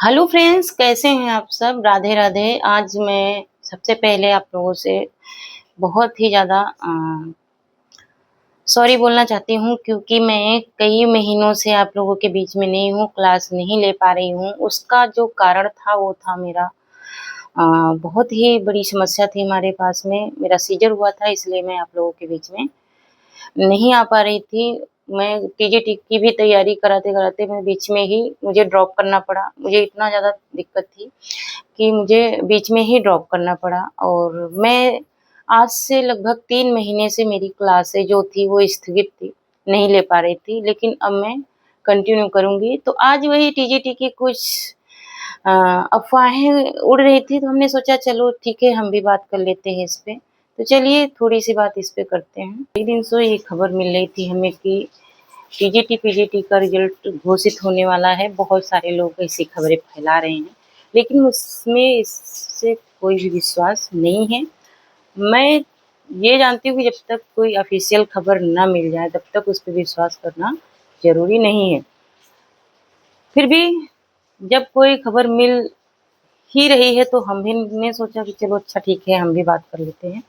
Hello friends, कैसे हैं आप सब? राधे राधे। आज मैं सबसे पहले आप लोगों से बहुत ही ज़्यादा सॉरी बोलना चाहती हूँ, क्योंकि मैं कई महीनों से आप लोगों के बीच में नहीं हूँ, क्लास नहीं ले पा रही हूँ। उसका जो कारण था वो था मेरा बहुत ही बड़ी समस्या थी हमारे पास में। मेरा सीजर हुआ था, इसलिए मैं आप लोगों के बीच में नहीं आ पा रही थी। मैं टीजीटी की भी तैयारी कराते-कराते मैं बीच में ही मुझे ड्रॉप करना पड़ा। मुझे इतना ज़्यादा दिक्कत थी कि मुझे बीच में ही ड्रॉप करना पड़ा, और मैं आज से लगभग 3 महीने से मेरी क्लासें जो थी वो स्थगित थी, नहीं ले पा रही थी, लेकिन अब मैं कंटिन्यू करूँगी। तो आज वही टीजीटी की कुछ अ, अफ़वाहें उड़ रही थी, तो हमने सोचा चलो ठीक है, हम भी बात कर लेते हैं इस पे। तो चलिए थोड़ी-सी बात इस पे करते हैं। कई दिन से ये खबर मिल रही थी हमें कि टीजीटी, पीजीटी का रिज़ल्ट घोषित होने वाला है। बहुत सारे लोग ऐसी खबरें फैला रहे हैं, लेकिन उसमें इससे कोई भी विश्वास नहीं है। मैं ये जानती हूँ कि जब तक कोई ऑफ़िशियल खबर ना मिल जाए, तब तक उस पे विश्वास करना ज़रूरी नहीं है। फिर भी जब कोई खबर मिल ही रही है, तो हम भी ने सोचा कि चलो अच्छा ठीक है, हम भी बात कर लेते हैं।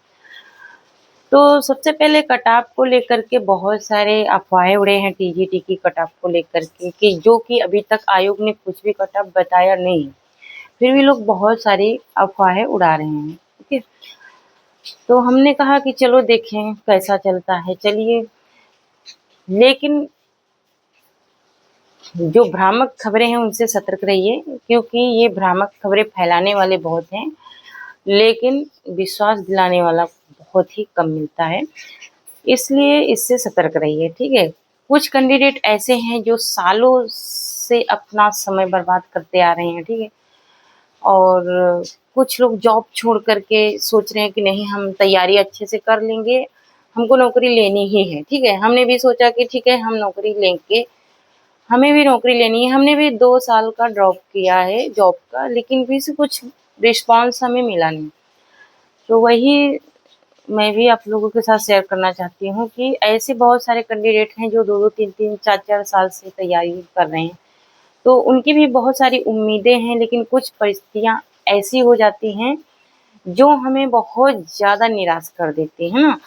तो सबसे पहले कट-ऑफ को लेकर के बहुत सारे अफ़वाहें उड़े हैं टीजीटी की कट-ऑफ को लेकर के, कि जो कि अभी तक आयोग ने कुछ भी कट-ऑफ बताया नहीं। फिर भी लोग बहुत सारी अफ़वाहें उड़ा रहे हैं, ठीक है? तो हमने कहा कि चलो देखें कैसा चलता है, चलिए। लेकिन जो भ्रामक खबरें हैं उनसे सतर्क रहिए, क्योंकि ये भ्रामक खबरें फैलाने वाले बहुत हैं, लेकिन विश्वास दिलाने वाला बहुत ही कम मिलता है। इसलिए इससे सतर्क रहिए, ठीक है? कुछ कैंडिडेट ऐसे हैं जो सालों से अपना समय बर्बाद करते आ रहे हैं, ठीक है? और कुछ लोग जॉब छोड़ कर के सोच रहे हैं कि नहीं, हम तैयारी अच्छे से कर लेंगे, हमको नौकरी लेनी ही है, ठीक है? हमने भी सोचा कि ठीक है, हम नौकरी लेंगे, हमें भी नौकरी लेनी है। हमने भी 2 साल का ड्रॉप किया है जॉब का, लेकिन फिर से कुछ रिस्पॉन्स हमें मिला नहीं। तो वही मैं भी आप लोगों के साथ शेयर करना चाहती हूँ कि ऐसे बहुत सारे कैंडिडेट हैं जो 2-2, 3-3, 4-4 साल से तैयारी कर रहे हैं। तो उनकी भी बहुत सारी उम्मीदें हैं, लेकिन कुछ परिस्थितियाँ ऐसी हो जाती हैं जो हमें बहुत ज़्यादा निराश कर देती है ना?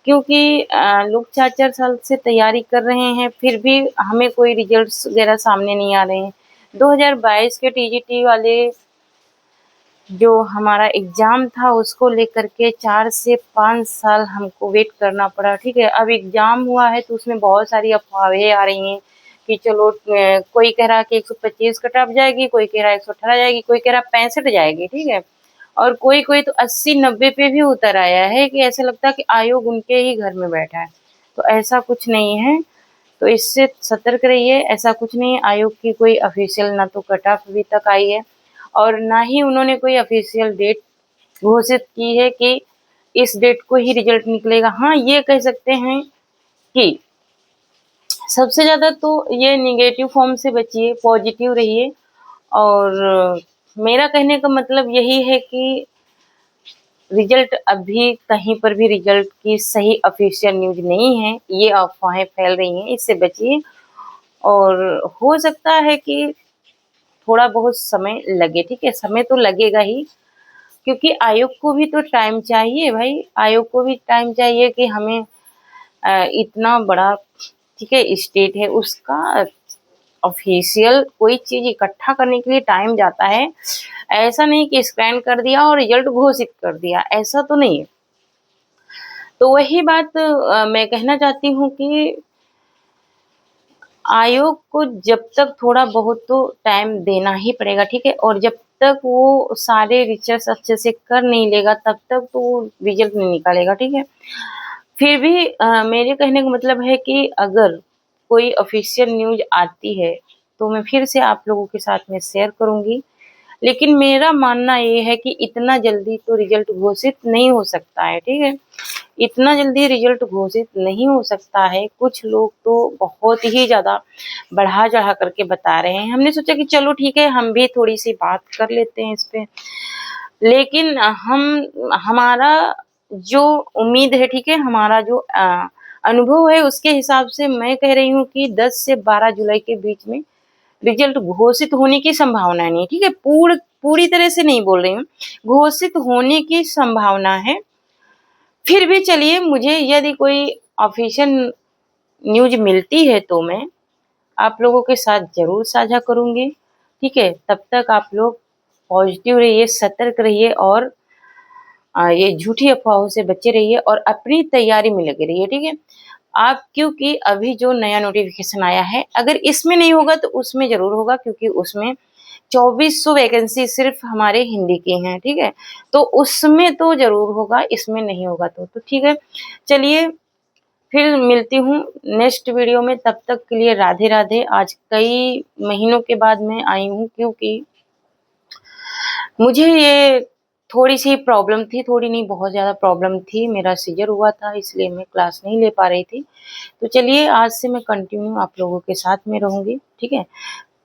क्योंकि लोग 4-4 साल से तैयारी कर रहे हैं, फिर भी हमें कोई रिजल्ट्स वगैरह सामने नहीं आ रहे हैं। 2022 के टीजीटी वाले जो हमारा एग्ज़ाम था, उसको लेकर के 4 से 5 साल हमको वेट करना पड़ा, ठीक है? अब एग्ज़ाम हुआ है तो उसमें बहुत सारी अफ़वाहें आ रही हैं कि चलो कोई कह रहा है कि 125 कट ऑफ जाएगी, कोई कह रहा है 118 जाएगी, कोई कह रहा है 65 जाएगी, ठीक है? और कोई-कोई तो 80-90 पे भी उतर आया है, कि ऐसा लगता है कि आयोग उनके ही घर में बैठा है। तो ऐसा कुछ नहीं है, तो इससे सतर्क रहिए। ऐसा कुछ नहीं है, आयोग की कोई ऑफ़िशियल ना तो कट ऑफ अभी तक आई है, और ना ही उन्होंने कोई ऑफ़िशियल डेट घोषित की है कि इस डेट को ही रिज़ल्ट निकलेगा। हाँ, ये कह सकते हैं कि सबसे ज़्यादा तो ये नेगेटिव फॉर्म से बचिए, पॉज़िटिव रहिए। और मेरा कहने का मतलब यही है कि रिज़ल्ट अभी कहीं पर भी रिज़ल्ट की सही ऑफ़िशियल न्यूज़ नहीं है। ये अफ़वाहें फैल रही हैं, इससे बचिए। और हो सकता है कि थोड़ा बहुत समय लगे, ठीक है? समय तो लगेगा ही, क्योंकि आयोग को भी तो टाइम चाहिए भाई। आयोग को भी टाइम चाहिए कि हमें इतना बड़ा, ठीक है, स्टेट है, उसका ऑफ़िशियल कोई चीज़ इकट्ठा करने के लिए टाइम जाता है। ऐसा नहीं कि स्कैन कर दिया और रिज़ल्ट घोषित कर दिया, ऐसा तो नहीं है। तो वही बात मैं कहना चाहती हूँ कि आयोग को जब तक थोड़ा बहुत तो टाइम देना ही पड़ेगा, ठीक है? और जब तक वो सारे रिसर्च अच्छे से कर नहीं लेगा, तब तक तो वो रिज़ल्ट नहीं निकालेगा, ठीक है? फिर भी मेरे कहने का मतलब है कि अगर कोई ऑफ़िशियल न्यूज़ आती है, तो मैं फिर से आप लोगों के साथ में शेयर करूँगी। लेकिन मेरा मानना ये है कि इतना जल्दी तो रिज़ल्ट घोषित नहीं हो सकता है, ठीक है? इतना जल्दी रिज़ल्ट घोषित नहीं हो सकता है। कुछ लोग तो बहुत ही ज़्यादा बढ़ा-चढ़ा कर के बता रहे हैं। हमने सोचा कि चलो ठीक है, हम भी थोड़ी-सी बात कर लेते हैं इस पे। लेकिन हमारा जो उम्मीद है, ठीक है? हमारा जो अनुभव है, उसके हिसाब से मैं कह रही हूँ कि 10 से 12 जुलाई के बीच में रिजल्ट घोषित होने की संभावना नहीं है, ठीक है, पूरी तरह से नहीं बोल रही हूँ, घोषित होने की संभावना है। फिर भी चलिए, मुझे यदि कोई ऑफिशियल न्यूज मिलती है तो मैं आप लोगों के साथ जरूर साझा करूंगी, ठीक है। तब तक आप लोग पॉजिटिव रहिए, सतर्क रहिए और ये झूठी अफवाहों से बचे रहिए और अपनी तैयारी में लगे रहिए, ठीक है। आप क्योंकि अभी जो नया नोटिफिकेशन आया है, अगर इसमें नहीं होगा तो उसमें जरूर होगा, क्योंकि उसमें 2400 वैकेंसी सिर्फ हमारे हिंदी की हैं, ठीक है। तो उसमें तो जरूर होगा, इसमें नहीं होगा तो ठीक है। चलिए, फिर मिलती हूँ नेक्स्ट वीडियो में, तब तक के लिए राधे राधे। आज कई महीनों के बाद मैं आई हूँ, क्योंकि मुझे ये थोड़ी सी प्रॉब्लम थी, थोड़ी नहीं बहुत ज़्यादा प्रॉब्लम थी, मेरा सीजर हुआ था, इसलिए मैं क्लास नहीं ले पा रही थी। तो चलिए, आज से मैं कंटिन्यू आप लोगों के साथ में रहूँगी, ठीक है।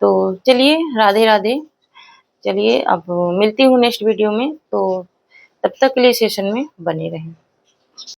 तो चलिए, राधे राधे। चलिए, अब मिलती हूँ नेक्स्ट वीडियो में, तो तब तक के लिए सेशन में बने रहें।